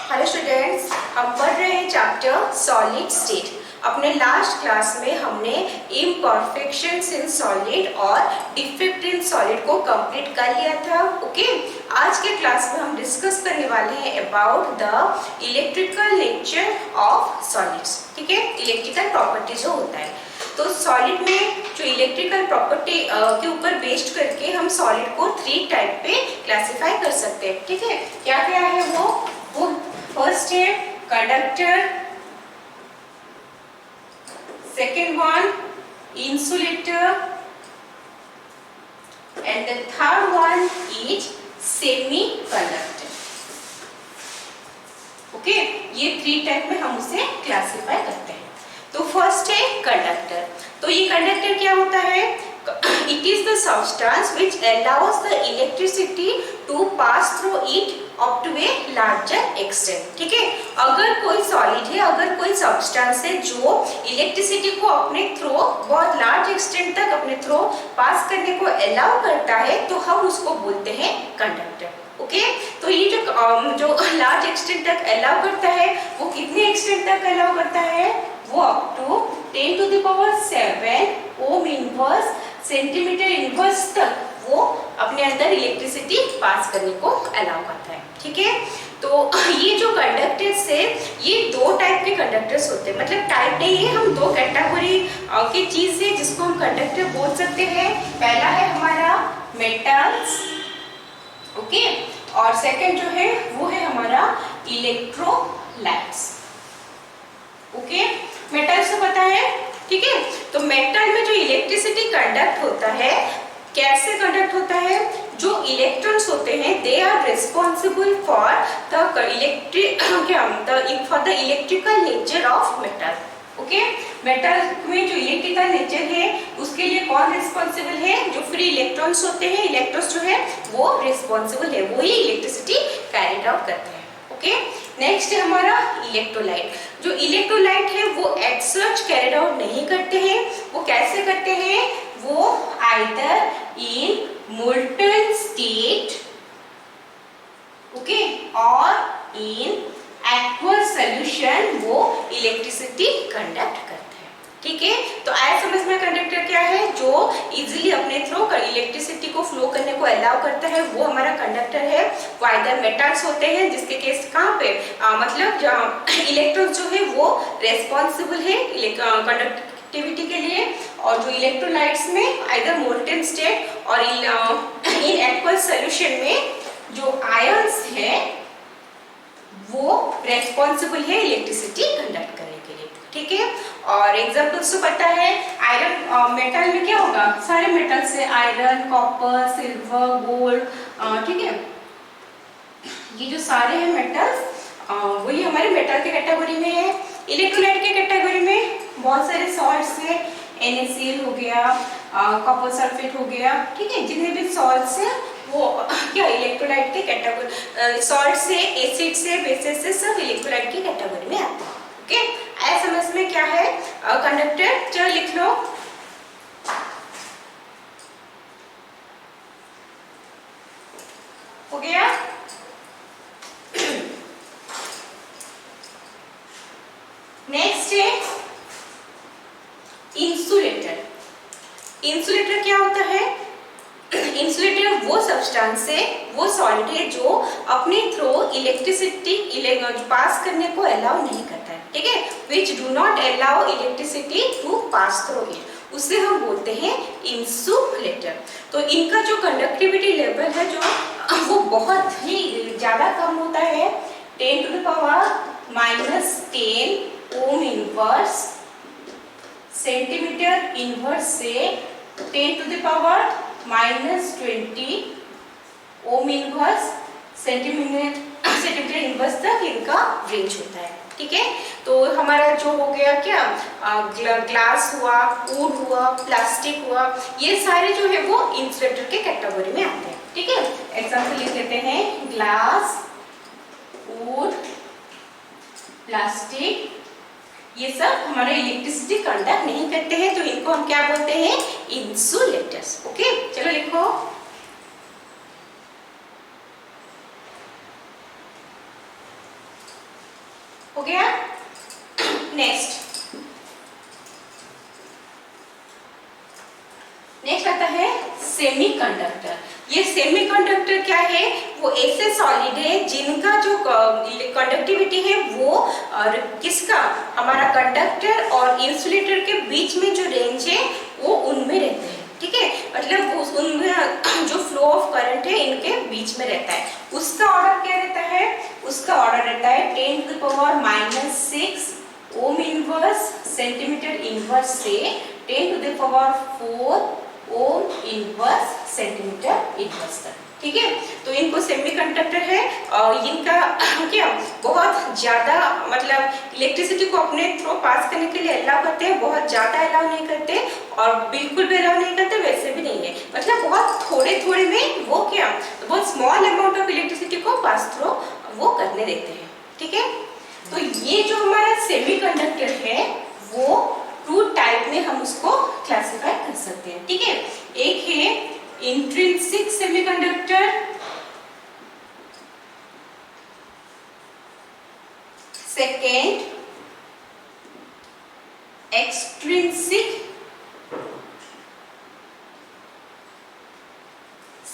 Hello students, हम पढ़ रहे हैं चैप्टर सॉलिड स्टेट। अपने लास्ट क्लास में हमने इम्परफेक्शंस इन सॉलिड और डिफेक्ट इन सॉलिड को कंप्लीट कर लिया था। ओके, आज के क्लास में हम डिस्कस करने वाले हैं about the electrical nature of solids. ठीक है, इलेक्ट्रिकल प्रॉपर्टी जो होता है, तो सॉलिड में जो इलेक्ट्रिकल प्रॉपर्टी के ऊपर बेस्ड करके हम सॉलिड को 3 टाइप पे क्लासिफाई कर सकते हैं। ठीक है, क्या क्या है वो फर्स्ट है conductor, second one insulator and the third one is semi conductor. Okay, ये 3 टाइप में हम उसे क्लासिफाई करते हैं। तो फर्स्ट है कंडक्टर। तो ये कंडक्टर क्या होता है? It is the substance which allows the electricity to pass through it up to a larger extent. ठीक है, अगर कोई सॉलिड है, अगर कोई सब्सटेंस है जो इलेक्ट्रिसिटी को अपने थ्रू बहुत लार्ज एक्सटेंट तक अपने थ्रू पास करने को अलाउ करता है, तो हम उसको बोलते हैं कंडक्टर। ओके, तो ये जो लार्ज एक्सटेंट तक अलाउ करता है, वो कितने एक्सटेंट तक अलाउ करता है? वो up to 10 to the power 7 ohm inverse centimetre inverse तक वो अपने अंदर इलेक्ट्रिसिटी पास करने को अलाउ करता है। ठीक है, तो ये जो कंडक्टर्स है, ये 2 टाइप के कंडक्टर्स होते हैं। मतलब टाइप नहीं है, हम 2 कैटेगरी की चीज है जिसको हम कंडक्टर बोल सकते हैं। पहला है हमारा मेटल्स, ओके, और सेकंड जो है वो है हमारा इलेक्ट्रोलाइट्स। ओके, मेटल्स तो पता है। ठीक है, तो मेटल में जो इलेक्ट्रिसिटी कंडक्ट होता है, कैसे कंडक्ट होता है? जो इलेक्ट्रॉन्स होते हैं, they are responsible for the electrical nature of metal. Okay, metal में जो इलेक्ट्रिकल नेचर है, उसके लिए कौन रिस्पॉन्सिबल है? जो फ्री इलेक्ट्रॉन्स होते हैं, इलेक्ट्रॉन्स जो है वो रिस्पॉन्सिबल है, वो ही इलेक्ट्रिसिटी कैरिड आउट करते हैं। ओके, नेक्स्ट है हमारा इलेक्ट्रोलाइट। जो इलेक्ट्रोलाइट है वो एज सच कैरिड आउट नहीं करते हैं। वो कैसे करते हैं? वो either in molten state, okay, और इन एक्वस सॉल्यूशन वो इलेक्ट्रिसिटी कंडक्ट करते हैं। ठीक है, तो आया समझ में कंडक्टर क्या है? जो इजीली अपने थ्रू इलेक्ट्रिसिटी को फ्लो करने को अलाउ करता है, वो हमारा कंडक्टर है। वो आइदर मेटल्स होते हैं, जिसके केस कहाँ पे मतलब इलेक्ट्रॉन जो है वो रेस्पॉन्सिबल है कंडक्टिविटी के लिए, और जो इलेक्ट्रोलाइट्स में आइदर मोल्टन स्टेट और इन एक्वस सॉल्यूशन में जो आयंस है वो रेस्पॉन्सिबल है इलेक्ट्रिसिटी कंडक्ट करने के लिए। ठीक है, और एग्जांपल्स तो पता है। आयरन मेटल में क्या होगा? सारे मेटल्स से आयरन, कॉपर, सिल्वर, गोल्ड। ठीक है, ये जो सारे हैं मेटल्स, वही हमारे मेटल के कैटेगरी में है। इलेक्ट्रोलाइट के कैटेगरी में बहुत सारे सॉल्ट्स है, NaCl हो गया, कॉपर सल्फेट हो गया। ठीक है, जितने भी सॉल्ट्स हैं वो क्या इलेक्ट्रोलाइट के कैटेगरी, सॉल्ट से, एसिड से, बेसिस से सब इलेक्ट्रोलाइट की कैटेगरी में आते हैं। ओके, ऐसा समझ में क्या है कंडक्टर? चलो लिख लो। हो गया? नेक्स्ट है इंसुलेटर। इंसुलेटर क्या होता है? इंसुलेटर वो सब्सटेंस है, वो सॉलिड है जो अपने थ्रू इलेक्ट्रिसिटी पास करने को अलाउ नहीं करता है। ठीक है, which do not allow electricity to pass through it, उसे हम बोलते हैं इंसुलेटर। तो इनका जो कंडक्टिविटी लेवल है जो वो बहुत ही ज्यादा कम होता है, 10 to the power -10 Om inverse centimetre inverse से 10 to the power -20 Om inverse centimetre inverse तक इनका रेंज होता है। ठीक है, तो हमारा जो हो गया क्या, ग्लास हुआ, वुड हुआ, प्लास्टिक हुआ, ये सारे जो है वो इंसुलेटर के कैटेगरी में आते हैं। ठीक है, एग्जांपल लिख लेते हैं, ग्लास, वुड, प्लास्टिक, ये सब हमारे इलेक्ट्रिसिटी कंडक्ट नहीं करते हैं, तो इनको हम क्या बोलते हैं? इंसुलेटर्स। ओके, चलो लिखो। हो गया। नेक्स्ट आता है सेमीकंडक्टर। ये सेमीकंडक्टर क्या है, वो ऐसे सॉलिड है जिनका जो कंडक्टिविटी है वो किसका, हमारा कंडक्टर और इंसुलेटर के बीच में जो रेंज है वो उनमें रहते हैं। ठीक है, मतलब उनमें जो फ्लो ऑफ करंट है इनके बीच में रहता है। उसका ऑर्डर क्या रहता है, उसका ऑर्डर रहता है 10⁻⁻6 ओम इनवर्स सेंटीमीटर इनवर्स से 10⁴ ओम इनवर्स सेंटीमीटर इनवर्स तक। ठीक है, तो इनको सेमीकंडक्टर है और इनका क्या बहुत ज्यादा मतलब इलेक्ट्रिसिटी को अपने थ्रू पास करने के लिए अलाउ करते हैं, बहुत ज्यादा अलाउ नहीं करते और बिल्कुल भी अलाउ नहीं करते, वैसे भी नहीं है, मतलब बहुत थोड़े थोड़े में वो क्या बहुत स्मॉल अमाउंट ऑफ इलेक्ट्रिसिटी को पास थ्रू वो करने देते हैं। ठीक है, तो ये जो हमारा सेमीकंडक्टर है वो टू टाइप में हम उसको क्लासिफाई कर सकते हैं। ठीक है, एक है intrinsic semiconductor, second extrinsic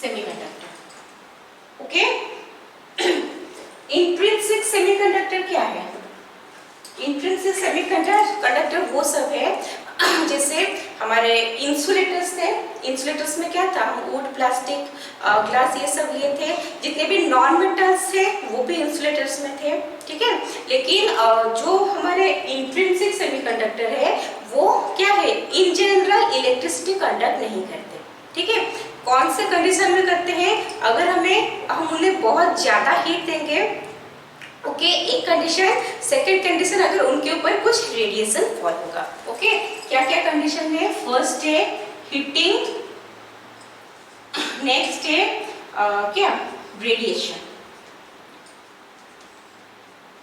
semiconductor. Okay, intrinsic semiconductor क्या है? इंट्रिंसिक सेमीकंडक्टर वो सब है जैसे हमारे इंसुलेटर्स थे, इंसुलेटर्स में क्या था, हम वुड, प्लास्टिक, ग्लास ये सब लिए थे, जितने भी नॉन मेटल्स थे वो भी इंसुलेटर्स में थे। ठीक है, लेकिन जो हमारे इंट्रिंसिक सेमीकंडक्टर है वो क्या है, इन जनरल इलेक्ट्रिसिटी कंडक्ट नहीं करते। ठीक है, कौन से कंडीशन में करते हैं, अगर हम उन्हें बहुत ज्यादा हीट देंगे, ओके, एक कंडीशन। सेकंड कंडीशन, अगर उनके ऊपर कुछ रेडिएशन फॉल होगा। ओके, क्या क्या कंडीशन है, फर्स्ट है हीटिंग, नेक्स्ट है क्या रेडिएशन।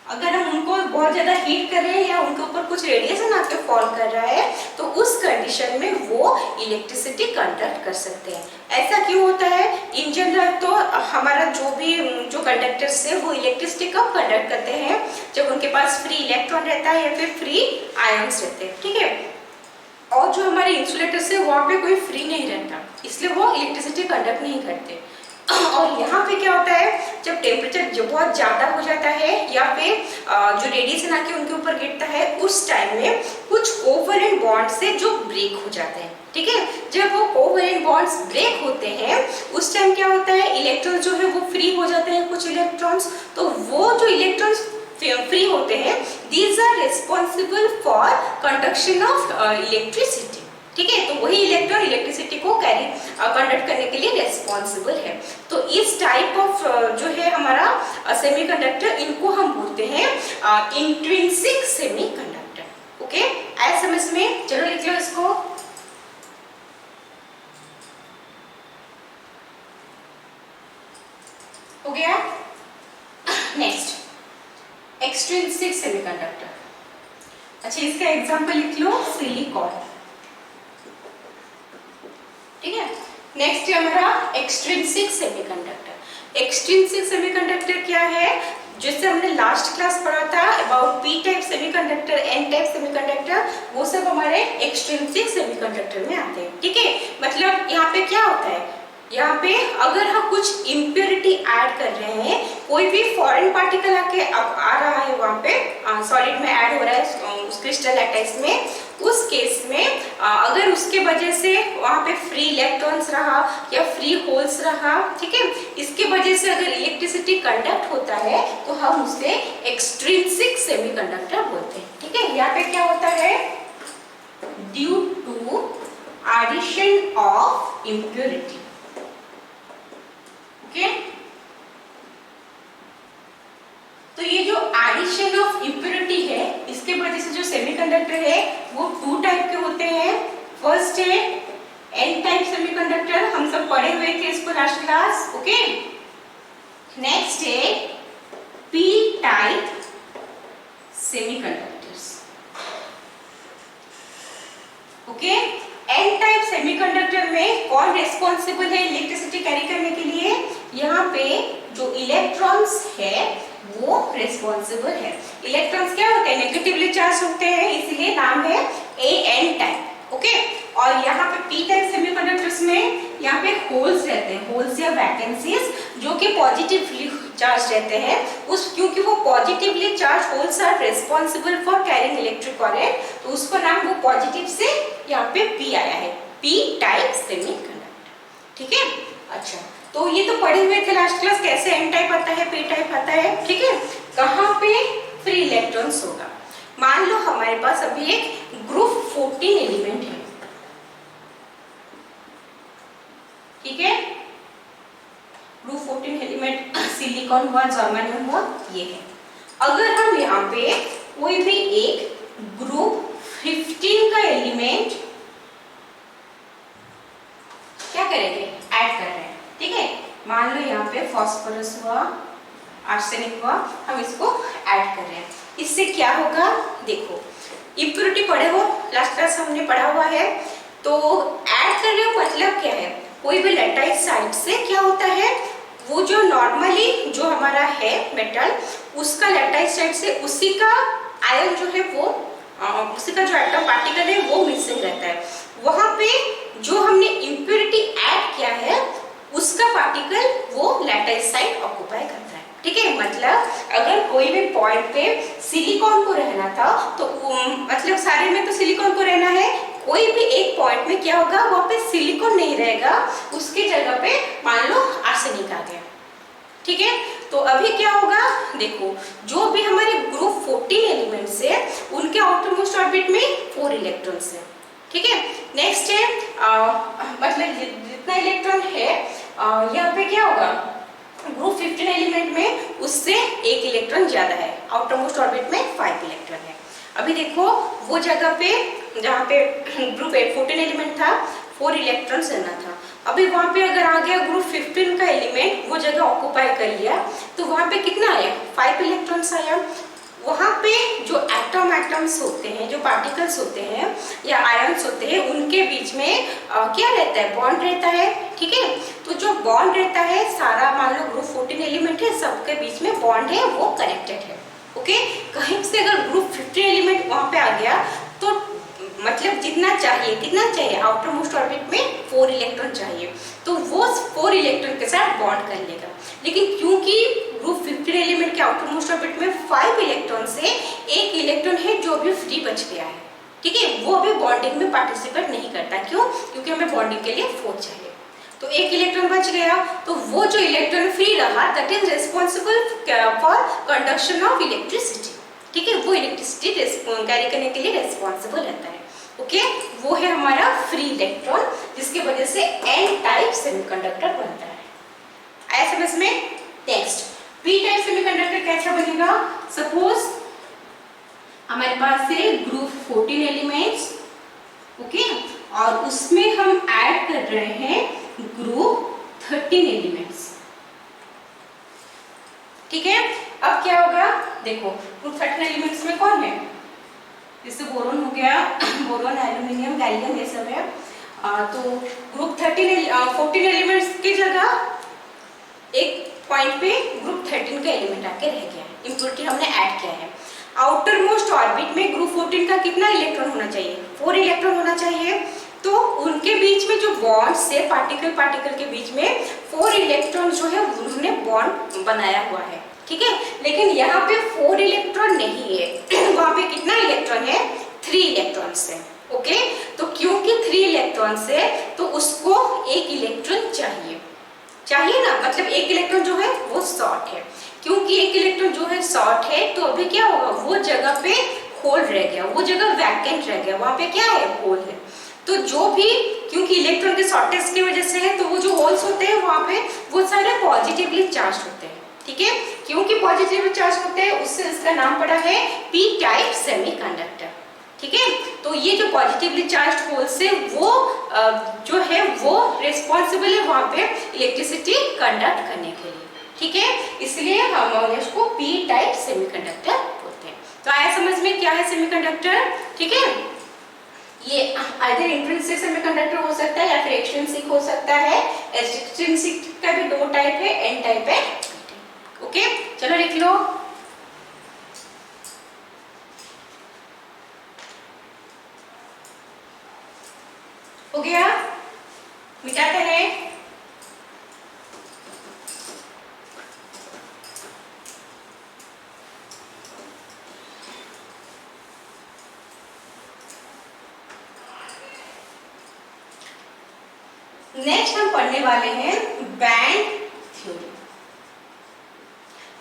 अगर हम उनको बहुत ज्यादा हीट कर रहे हैं या उनके ऊपर कुछ रेडिएशन आके फॉल कर रहा है तो उस कंडीशन में वो इलेक्ट्रिसिटी कंडक्ट कर सकते हैं। ऐसा क्यों होता है, इन जनरल तो हमारा जो कंडक्टर्स है वो इलेक्ट्रिसिटी कब कंडक्ट करते हैं, जब उनके पास फ्री इलेक्ट्रॉन रहता है या फिर फ्री आयन्स रहते हैं। ठीक है, और जो हमारे इंसुलेटर्स है वहाँ पे कोई फ्री नहीं रहता, इसलिए वो इलेक्ट्रिसिटी कंडक्ट नहीं करते। और यहाँ पे क्या होता है, जब टेम्परेचर जो बहुत ज्यादा हो जाता है या फिर जो रेडिएशन आके उनके ऊपर गिरता है, उस टाइम में कुछ कोवलेंट बॉन्ड से जो ब्रेक हो जाते हैं। ठीक है, जब वो कोवलेंट बॉन्ड्स ब्रेक होते हैं उस टाइम क्या होता है, इलेक्ट्रॉन जो है वो फ्री हो जाते हैं, कुछ इलेक्ट्रॉन्स, तो वो जो इलेक्ट्रॉन्स फ्री होते हैं, these are responsible for conduction of electricity. ठीक है, तो वही इलेक्ट्रॉन इलेक्ट्रिसिटी को कैरी कंडक्ट करने के लिए रिस्पॉन्सिबल है। तो इस टाइप ऑफ जो है हमारा सेमीकंडक्टर, इनको हम बोलते हैं इंट्रिंसिक सेमीकंडक्टर। ओके, आया समझ में? चलो लिख लो इसको। हो गया। Next extrinsic semiconductor. अच्छा, इसका एग्जांपल लिख लो, सिलिकॉन। ठीक है, नेक्स्ट है हमारा एक्सट्रिंसिक सेमीकंडक्टर। एक्सट्रिंसिक सेमीकंडक्टर क्या है, जिससे हमने लास्ट क्लास पढ़ा था about P type semiconductor, N type semiconductor, वो सब हमारे एक्सट्रिंसिक सेमीकंडक्टर में आते हैं। ठीक है, मतलब यहाँ पे क्या होता है, यहाँ पे अगर हम कुछ इम्प्योरिटी ऐड कर रहे हैं, कोई भी फॉरेन पार्टिकल आके अब आ रहा है वहाँ पे सॉलिड में ऐड हो रहा है उस क्रिस्टल लैटिस में, उस केस में अगर उसके वजह से वहाँ पे फ्री इलेक्ट्रॉन्स रहा या फ्री होल्स रहा, ठीक है, इसके वजह से अगर इलेक्ट्रिसिटी कंडक्ट होता है तो हम उसे एक्सट्रिंसिक सेमीकंडक्टर बोलते हैं। ठीक है, यहाँ पे क्या होता है, due to addition of impurity. Okay, तो ये जो एडिशन ऑफ इम्प्योरिटी है, इसके वजह से जो सेमीकंडक्टर है वो टू टाइप के होते हैं। फर्स्ट है एन टाइप सेमीकंडक्टर, हम सब पढ़े हुए थे इसको लास्ट क्लास। ओके, नेक्स्ट है P type semiconductors. Okay, N type semiconductor में कौन रिस्पॉन्सिबल है इलेक्ट्रिसिटी कैरी करने के लिए, यहाँ पे जो इलेक्ट्रॉन्स है वो रिस्पॉन्सिबल है। इलेक्ट्रॉन्स क्या होते हैं, नेगेटिवली चार्ज होते हैं, इसलिए नाम है एन टाइप। ओके, और यहाँ पे पी टाइप सेमीकंडक्टर्स में यहाँ पे होल्स रहते हैं, होल्स या वैकेंसीज जो कि पॉजिटिवली चार्ज रहते हैं। उस क्योंकि वो positively charge holes are responsible for carrying electric current, तो उसका नाम वो पॉजिटिव से यहाँ पे पी आया है, पी टाइप सेमीकंडक्टर। ठीक है, अच्छा तो ये तो पढ़े हुए थे लास्ट क्लास, कैसे एन टाइप आता है, पी टाइप आता है। ठीक है, कहाँ पे फ्री इलेक्ट्रॉन्स होगा। मान लो हमारे पास अभी एक ग्रुप 14 एलिमेंट है, ठीक है, ग्रुप 14 एलिमेंट सिलिकॉन हुआ, जर्मेनियम हुआ, ये है। अगर हम यहाँ पे कोई भी एक ग्रुप 15 का एलिमेंट क्या करेंगे, ऐड कर रहे हैं, ठीक है। मान लो यहाँ पे फास्फोरस हुआ, आर्सेनिक हुआ, हम इसको ऐड कर रहे हैं। इससे क्या होगा, देखो इम्प्योरिटी पढ़े हो, लास्ट क्लास हमने पढ़ा हुआ है। तो ऐड कर रहे हो मतलब क्या है, कोई भी लेटाइट साइड से क्या होता है, वो जो नॉर्मली जो हमारा है मेटल, उसका लेटाइट साइड से उसी का आयन जो है वो उसी का जो एटम पार्टिकल है वो मिसिंग रहता है। वहां पे जो हमने इम्प्योरिटी ऐड किया है उसका पार्टिकल वो लेटाइट साइड ऑक्युपाई करता है। ठीक है, मतलब अगर कोई भी पॉइंट पे सिलिकॉन को रहना था तो मतलब सारे में तो सिलिकॉन को रहना है, कोई भी एक पॉइंट में क्या होगा, वहां पे सिलिकॉन नहीं रहेगा, उसकी जगह पे मान लो आर्सेनिक आ गया। ठीक है, तो अभी क्या होगा, देखो जो भी हमारे ग्रुप 14 एलिमेंट्स है उनके आउटर मोस्ट ऑर्बिट में 4 इलेक्ट्रॉन्स है। ठीक है, नेक्स्ट है मतलब जितना इलेक्ट्रॉन है यहाँ पे क्या होगा, ग्रुप 15 एलिमेंट में उससे एक इलेक्ट्रॉन ज्यादा है, आउटर मोस्ट ऑर्बिट में 5 इलेक्ट्रॉन है। अभी देखो वो जगह पे जहाँ पे ग्रुप 14 एलिमेंट था 4 इलेक्ट्रॉन्स रहना था, अभी वहाँ पे अगर आ गया ग्रुप 15 का एलिमेंट, वो जगह ऑक्युपाई कर लिया, तो वहाँ पे कितना आया, 5 इलेक्ट्रॉन्स आया। वहाँ पे जो एटम्स होते हैं, जो पार्टिकल्स होते हैं या आयन्स होते हैं, उनके बीच में क्या रहता है, बॉन्ड रहता है। ठीक है, तो जो बॉन्ड रहता है सारा, मान लो ग्रुप 14 एलिमेंट है, सबके बीच में बॉन्ड है, वो कनेक्टेड है। ओके, कहीं से अगर ग्रुप 15 एलिमेंट वहाँ पे आ गया तो मतलब जितना चाहिए कितना चाहिए, आउटर मोस्ट ऑर्बिट में 4 इलेक्ट्रॉन चाहिए, तो वो 4 इलेक्ट्रॉन के साथ बॉन्ड कर लेगा। लेकिन क्योंकि ग्रुप 15 एलिमेंट के आउटर मोस्ट ऑर्बिट में 5 इलेक्ट्रॉन से एक इलेक्ट्रॉन है जो अभी फ्री बच गया है। ठीक है, वो अभी बॉन्डिंग में पार्टिसिपेट नहीं करता, क्यों, क्योंकि हमें बॉन्डिंग के लिए 4 चाहिए। तो एक इलेक्ट्रॉन बच गया, तो वो जो इलेक्ट्रॉन फ्री रहा that is responsible for conduction of electricity. ठीक है, वो इलेक्ट्रिसिटी कैरी करने के लिए रिस्पॉन्सिबल रहता है। ओके, वो है हमारा फ्री इलेक्ट्रॉन, जिसकी वजह से एन टाइप सेमीकंडक्टर बनता है। आया समझ में। नेक्स्ट, पी टाइप सेमीकंडक्टर कैसा बनेगा, सपोज हमारे पास है ग्रुप 14 एलिमेंट्स, ओके, और उसमें हम ऐड कर रहे हैं ग्रुप 13 एलिमेंट्स। ठीक है, अब क्या होगा, देखो ग्रुप 13 एलिमेंट्स में कौन है, जैसे बोरोन हो गया, बोरोन, एल्यूमिनियम, गैलियम, ये सब है। तो ग्रुप 14 एलिमेंट्स की जगह एक पॉइंट पे ग्रुप 13 का एलिमेंट आके रह गया है, इम्प्योरिटी हमने ऐड किया है। आउटर मोस्ट ऑर्बिट में ग्रुप 14 का कितना इलेक्ट्रॉन होना चाहिए, 4 इलेक्ट्रॉन होना चाहिए। तो उनके बीच में जो बॉन्ड से पार्टिकल के बीच में 4 इलेक्ट्रॉन जो है उन्होंने बॉन्ड बनाया हुआ है। ठीक है, लेकिन यहाँ पे 4 इलेक्ट्रॉन नहीं है, वहाँ पे कितना इलेक्ट्रॉन है, 3 इलेक्ट्रॉन है। ओके, तो क्योंकि 3 इलेक्ट्रॉन है तो उसको एक इलेक्ट्रॉन चाहिए ना, मतलब एक इलेक्ट्रॉन जो है वो शॉर्ट है। क्योंकि एक इलेक्ट्रॉन जो है शॉर्ट है तो अभी क्या होगा, वो जगह पे होल रह गया, वो जगह वैकेंट रह गया, वहाँ पे क्या है, होल है। तो जो भी, क्योंकि इलेक्ट्रॉन के शॉर्टेज की वजह से है, तो वो जो होल्स होते हैं वहाँ पे वो सारे पॉजिटिवली चार्ज होते हैं। ठीक है, क्योंकि पॉजिटिवली चार्ज होते हैं उससे इसका नाम पड़ा है पी टाइप सेमीकंडक्टर। ठीक है, तो ये जो पॉजिटिवली चार्ज होल्स है वो जो है वो रिस्पॉन्सिबल है वहाँ पे इलेक्ट्रिसिटी कंडक्ट करने के लिए। ठीक है, इसलिए हम इसको पी टाइप सेमीकंडक्टर बोलते हैं। तो आया समझ में क्या है सेमीकंडक्टर। ठीक है, ये आइदर इंट्रिंसिक सेमीकंडक्टर हो सकता है या फिर एक्सट्रिंसिक हो सकता है। एक्सट्रिंसिक का भी 2 टाइप है, एन टाइप है। ओके, चलो लिख लो। हो गया, मिटाते हैं। नेक्स्ट हम पढ़ने वाले हैं बैंड थ्योरी।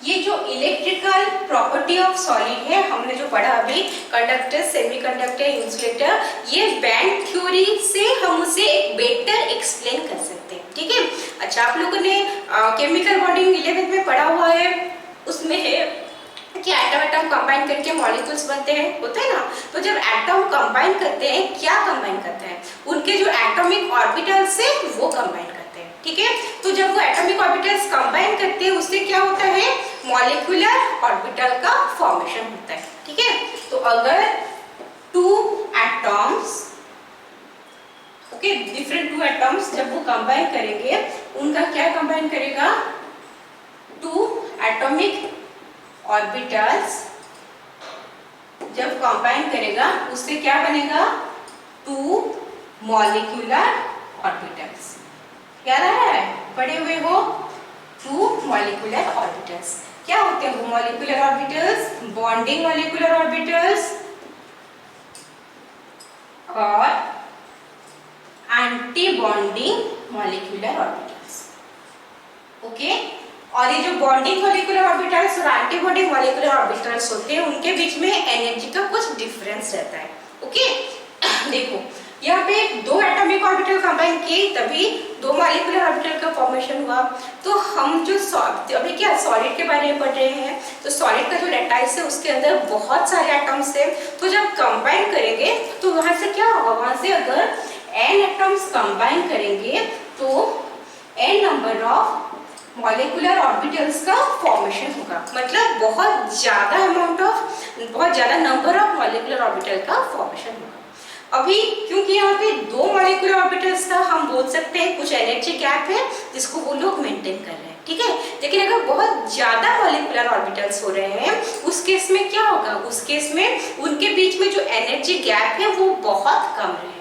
ये जो इलेक्ट्रिकल प्रॉपर्टी ऑफ सॉलिड है, हमने जो पढ़ा अभी, कंडक्टर, सेमीकंडक्टर, इंसुलेटर, ये बैंड थ्योरी से हम उसे एक बेटर एक्सप्लेन कर सकते हैं। ठीक है, अच्छा, आप लोगों ने केमिकल बॉन्डिंग 11th में पढ़ा हुआ है, उसमें है कि एटम एटम कंबाइन करके मॉलिक्यूल्स बनते हैं, होता है ना। तो जब एटम कंबाइन करते हैं, क्या कंबाइन करते हैं, उनके जो एटॉमिक ऑर्बिटल्स से वो कंबाइन करते हैं। ठीक है, तो जब वो एटॉमिक ऑर्बिटल्स कंबाइन करते हैं, उससे क्या होता है, मॉलिक्यूलर ऑर्बिटल का फॉर्मेशन होता है। ठीक है, तो अगर two atoms, okay, different two atoms जब वो कंबाइन करेंगे, उनका क्या कंबाइन करेगा, टू एटॉमिक ऑर्बिटल्स जब कंबाइन करेगा, उससे क्या बनेगा, टू मॉलिक्यूलर ऑर्बिटल्स। क्या रहा है, पढ़े हुए हो, टू मॉलिक्यूलर ऑर्बिटल्स। क्या होते हैं वो molecular orbitals, bonding molecular orbitals और anti bonding molecular orbitals. Okay, और ये जो बॉन्डिंग मॉलिक्यूलर ऑर्बिटल्स और एंटी बॉन्डिंग मॉलिक्यूलर ऑर्बिटल्स होते हैं, उनके बीच में एनर्जी का कुछ डिफरेंस रहता है। ओके, देखो यहाँ पे दो एटॉमिक ऑर्बिटल कंबाइन किए, तभी दो मॉलिक्यूलर ऑर्बिटल का फॉर्मेशन हुआ। तो हम जो अभी क्या सॉलिड के बारे में पढ़ रहे हैं, तो सॉलिड का जो लैटिस है, उसके अंदर बहुत सारे एटम्स है। तो जब कंबाइन करेंगे, तो वहां से क्या होगा, वहां से अगर n एटम्स कंबाइन करेंगे, तो n number of molecular orbitals का फॉर्मेशन होगा। मतलब बहुत ज्यादा अमाउंट ऑफ, बहुत ज्यादा नंबर ऑफ मॉलिक्यूलर ऑर्बिटल का फॉर्मेशन होगा। अभी क्योंकि यहाँ पे दो मॉलिक्यूलर ऑर्बिटल्स का, हम बोल सकते हैं कुछ एनर्जी गैप है जिसको वो लोग मेंटेन कर रहे हैं। ठीक है, लेकिन अगर बहुत ज्यादा मॉलिक्यूलर ऑर्बिटल्स हो रहे हैं, उस केस में क्या होगा, उस केस में उनके बीच में जो एनर्जी गैप है वो बहुत कम रहेंगे।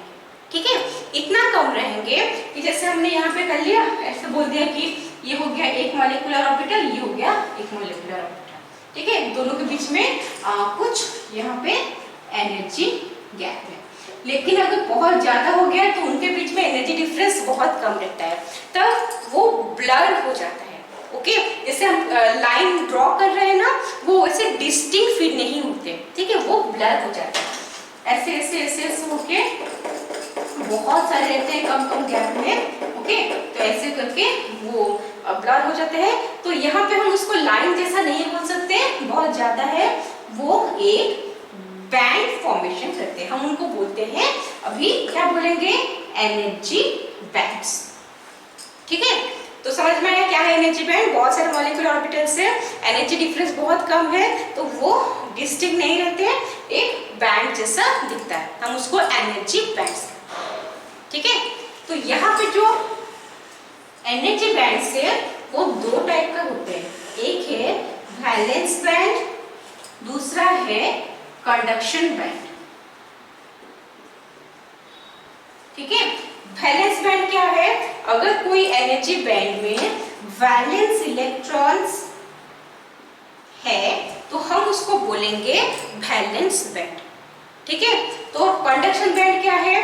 ठीक है, इतना कम रहेंगे कि जैसे हमने यहाँ पे कर लिया, ऐसे बोल दिया कि ये हो गया एक मॉलिक्यूलर ऑर्बिटल, ये हो गया एक मॉलिक्यूलर ऑर्बिटल। ठीक है, दोनों के बीच में कुछ यहाँ पे एनर्जी गैप है। लेकिन अगर बहुत ज्यादा हो गया तो उनके बीच में एनर्जी डिफरेंस बहुत कम रहता है, तब वो ब्लर हो जाता है। ओके, जैसे हम लाइन ड्रॉ कर रहे हैं ना, वो वैसे डिस्टिंक्ट फील नहीं होते। ठीक है, वो ब्लर हो जाता है, ऐसे ऐसे ऐसे ऐसे होके बहुत सारे रहते हैं कम कम गैप में। ओके, तो ऐसे करके वो ब्लर हो जाते हैं। तो यहाँ पे हम उसको लाइन जैसा नहीं बोल सकते, बहुत ज्यादा है, वो एक बैंड फॉर्मेशन करते हैं, हम उनको बोलते हैं, अभी क्या बोलेंगे, एनर्जी बैंड्स। ठीक है, तो समझ में आया क्या है एनर्जी बैंड। बहुत सारे मॉलिक्यूलर ऑर्बिटल्स से एनर्जी डिफरेंस बहुत कम है, तो वो डिस्टिंक्ट नहीं रहते, एक बैंड जैसा दिखता है, हम उसको एनर्जी बैंड्स। ठीक है, तो यहाँ पे जो एनर्जी बैंड्स है वो दो टाइप का होते हैं, एक है वैलेंस बैंड, दूसरा है कंडक्शन बैंड। ठीक है, वैलेंस बैंड क्या है, अगर कोई एनर्जी बैंड में वैलेंस इलेक्ट्रॉन्स है तो हम उसको बोलेंगे वैलेंस बैंड। ठीक है, तो कंडक्शन बैंड क्या है,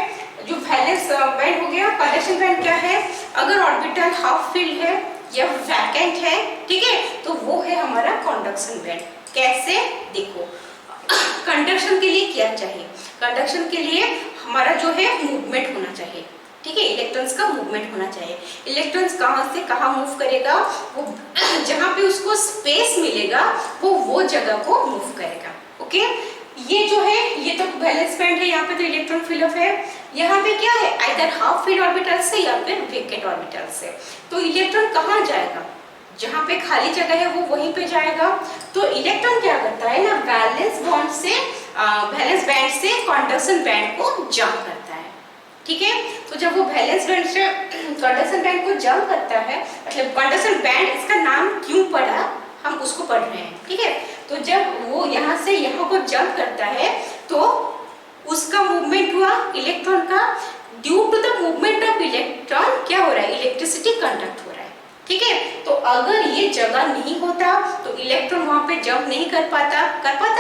जो वैलेंस बैंड हो गया, कंडक्शन बैंड क्या है, अगर ऑर्बिटल हाफ फिल्ड है या वैकेंट है, ठीक है, तो वो है हमारा कंडक्शन बैंड। कैसे, देखो कंडक्शन के लिए क्या चाहिए, कंडक्शन के लिए हमारा जो है मूवमेंट होना चाहिए। ठीक है, इलेक्ट्रॉन्स का मूवमेंट होना चाहिए। इलेक्ट्रॉन्स कहाँ से कहाँ मूव करेगा, वो जहाँ पे उसको स्पेस मिलेगा वो जगह को मूव करेगा। ओके, ये जो है ये तो वैलेंस बैंड है, यहाँ पे तो इलेक्ट्रॉन फिल अप है, यहाँ पे क्या है, आइदर हाफ फील्ड ऑर्बिटल से या फिर वेकेंट ऑर्बिटल से। तो इलेक्ट्रॉन कहाँ जाएगा, जहाँ पे खाली जगह है वो वहीं पे जाएगा। तो इलेक्ट्रॉन क्या करता है ना, वैलेंस बॉन्ड से वैलेंस बैंड से कंडक्शन बैंड को जंप करता है। ठीक है, तो जब वो वैलेंस बैंड से कंडक्शन बैंड को जंप करता है, मतलब कंडक्शन बैंड इसका नाम क्यों पड़ा, हम उसको पढ़ रहे हैं, ठीक है। तो जब वो यहाँ से यहाँ को जंप करता है तो उसका मूवमेंट हुआ इलेक्ट्रॉन का, due to the movement of electron क्या हो रहा है, इलेक्ट्रिसिटी कंडक्ट हो रहा है, ठीक है। तो अगर ये जगह नहीं होता तो इलेक्ट्रॉन वहां पे जंप नहीं कर पाता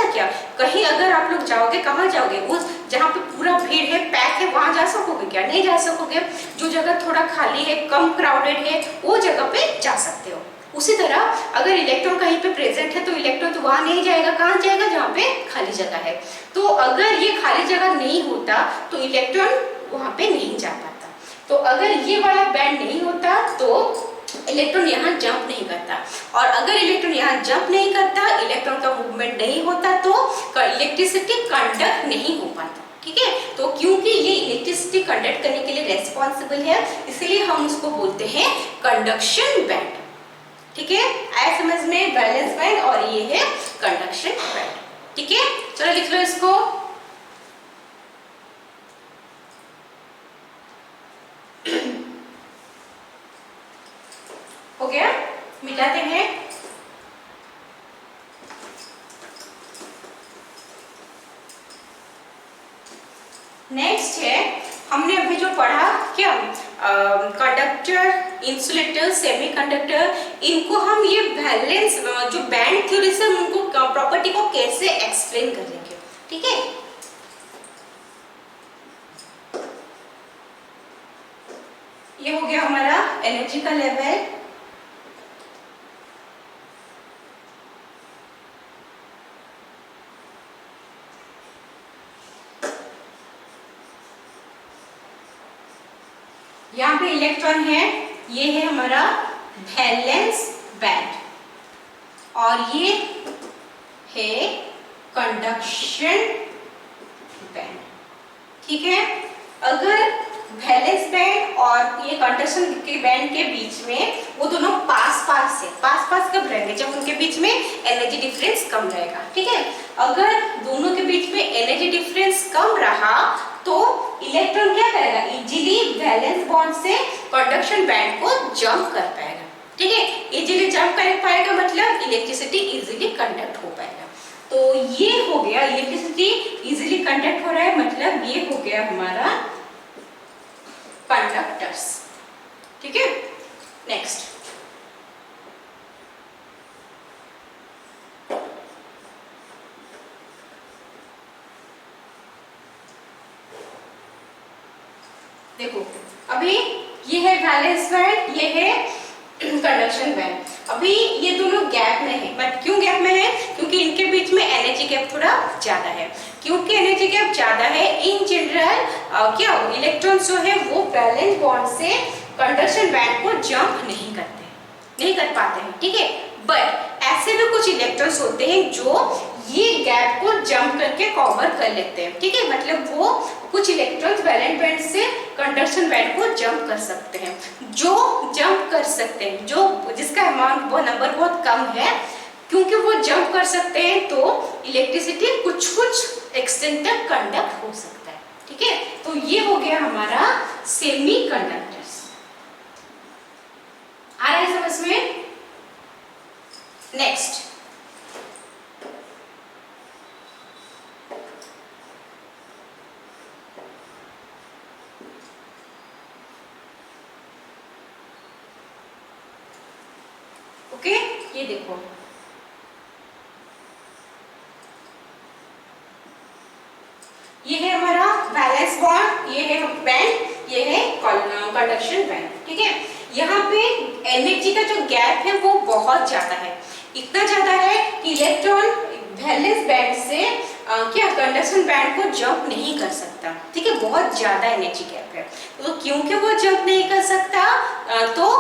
क्या? कहीं अगर आप लोग जाओगे, कहाँ जाओगे? उस जहाँ पे पूरा भीड़ है, पैक है, वहां जा सकोगे क्या? नहीं जा सकोगे। जो जगह थोड़ा खाली है, कम क्राउडेड है, वो जगह पे जा सकते हो। उसी तरह अगर इलेक्ट्रॉन कहीं पे प्रेजेंट है तो इलेक्ट्रॉन तो वहां नहीं जाएगा, कहाँ जाएगा? जहाँ पे खाली जगह है। तो अगर ये खाली जगह नहीं होता तो इलेक्ट्रॉन वहां पे नहीं जा पाता। तो अगर ये वाला बैंड नहीं होता तो इलेक्ट्रॉन यहाँ जंप नहीं करता, और अगर इलेक्ट्रॉन यहाँ जंप नहीं करता, इलेक्ट्रॉन का मूवमेंट नहीं होता तो इलेक्ट्रिसिटी कंडक्ट नहीं हो पाता, ठीक है। तो क्योंकि ये इलेक्ट्रिसिटी कंडक्ट करने के लिए रेस्पॉन्सिबल है, इसलिए हम उसको बोलते हैं कंडक्शन बैंड, ठीक है। आया समझ में? वैलेंस बैंड और ये है कंडक्शन बैंड, ठीक है। चलो लिख लो इसको। हो गया, मिटाते हैं। नेक्स्ट है, हमने अभी जो पढ़ा क्या, कंडक्टर, इंसुलेटर, सेमीकंडक्टर, इनको हम ये वैलेंस जो बैंड थ्योरी से उनको प्रॉपर्टी को कैसे एक्सप्लेन करेंगे, ठीक है। ये हो गया हमारा एनर्जी का लेवल। यहाँ पे इलेक्ट्रॉन है, ये है हमारा वैलेंस बैंड, और ये है कंडक्शन बैंड, ठीक है। अगर वैलेंस बैंड और ये कंडक्शन के बैंड के बीच में वो दोनों पास कब रहेंगे? जब उनके बीच में एनर्जी डिफरेंस कम रहेगा, ठीक है। अगर दोनों के बीच में एनर्जी डिफरेंस कम रहा तो इलेक्ट्रॉन क्या करेगा? इजीली वैलेंस बॉन्ड से कंडक्शन बैंड को जंप कर पाएगा, ठीक है। इजीली जंप कर पाएगा मतलब इलेक्ट्रिसिटी इजीली कंडक्ट हो पाएगा। तो ये हो गया, इलेक्ट्रिसिटी इजीली कंडक्ट हो रहा है मतलब ये हो गया हमारा कंडक्टर्स, ठीक है। नेक्स्ट, देखो अभी ये है वैलेंस बैंड, ये है कंडक्शन बैंड। अभी ये दोनों गैप में है, बट क्यों गैप में है? क्योंकि इनके बीच में एनर्जी गैप थोड़ा ज्यादा है। क्योंकि एनर्जी गैप ज्यादा है, इन जनरल क्या इलेक्ट्रॉन्स जो है वो वैलेंस बॉन्ड से कंडक्शन बैंड को जंप नहीं कर पाते हैं, ठीक है। बट ऐसे भी कुछ इलेक्ट्रॉन्स होते हैं जो ये गैप को जंप करके कवर कर लेते हैं, ठीक है। मतलब वो कुछ इलेक्ट्रॉन्स वैलेंस बैंड से कंडक्शन बैंड को जंप कर सकते हैं। जो जंप कर सकते हैं, जो जिसका अमाउंट वो नंबर बहुत कम है, क्योंकि वो जंप कर सकते हैं तो इलेक्ट्रिसिटी कुछ एक्सटेंट तक कंडक्ट हो सकता है, ठीक है। तो ये हो गया हमारा सेमी कंडक्टर्स। आ रहा है समझ में? नेक्स्ट, ओके, ये देखो ये है हमारा वैलेंस बॉन्ड, ये है बैंड, ये है कंडक्शन बैंड, ठीक है। यहाँ पे एनर्जी का जो गैप है वो बहुत ज्यादा है, इतना ज्यादा है कि इलेक्ट्रॉन वैलेंस बैंड से क्या कंडक्शन बैंड को जंप नहीं कर सकता, ठीक है। बहुत ज्यादा एनर्जी गैप है, तो क्योंकि वो जंप नहीं कर सकता तो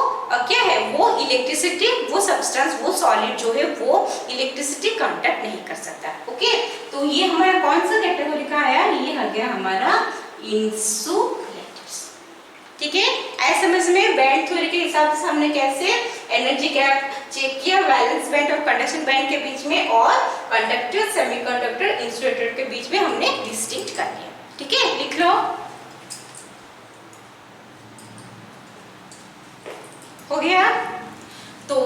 क्या है, वो इलेक्ट्रिसिटी, वो सब्सटेंस, वो सॉलिड जो है वो इलेक्ट्रिसिटी कंडक्ट नहीं कर सकता, ओके। तो ये हमारा कौन सा कैटेगरी का आया? ये आ गया हमारा इंसुलेटर्स, ठीक है। ऐसे समझ में बैंड थ्योरी के हिसाब से हमने कैसे एनर्जी गैप चेक किया वैलेंस बैंड और कंडक्शन बैंड के बीच में, और कंडक्टर, सेमीकंडक्टर, इंसुलेटर के बीच में हमने डिस्टिंक्ट कर लिया, ठीक है। लिख लो, हो गया। तो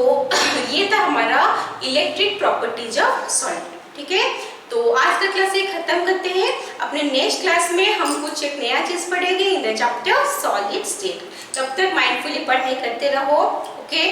ये था हमारा इलेक्ट्रिक प्रॉपर्टीज ऑफ सॉलिड। ठीक है, तो आज का क्लास ये खत्म करते हैं। अपने नेक्स्ट क्लास में हम कुछ एक नया चीज पढ़ेंगे in the chapter solid state. तब तक माइंडफुली पढ़ाई करते रहो। ओके।